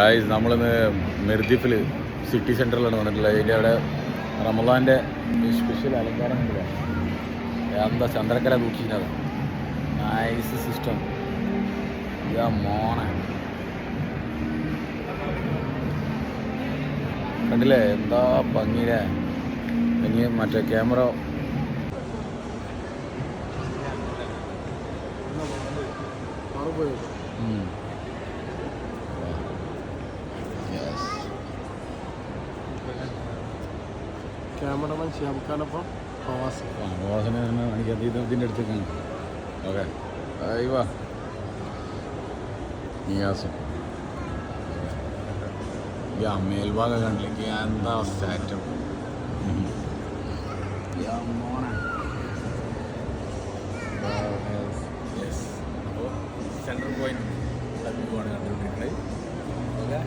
Guys നമ്മളിന്ന് മെർദിഫിൽ city സെൻറ്ററിലാണ് വന്നിട്ടുള്ളത്. അതിൻ്റെ അവിടെ റമദാൻ്റെ സ്പെഷ്യൽ അലങ്കാരം കണ്ടില്ല, എന്താ ചന്ദ്രക്കല തൂക്കിയത്, നൈസ് സിസ്റ്റം. ഇതാ മോണ കണ്ടില്ലേ, എന്താ ഭംഗിയില്ലേ. ഇനി മറ്റേ ക്യാമറ ക്യാമറമാൻ ഷിയാബ്ഖാനൊപ്പം പ്രവാസനെ എനിക്ക് ഇതിൻ്റെ അടുത്തേക്കാണ്. ഓക്കെ വാ നിയാസും മേൽഭാഗം കണ്ടില്ലെങ്കിൽ എന്താ സ്റ്റാറ്റം. അപ്പോൾ സെൻട്രൽ പോയിന്റ് കണ്ടുകൊണ്ടിരിക്കുന്നത്. ഓക്കെ.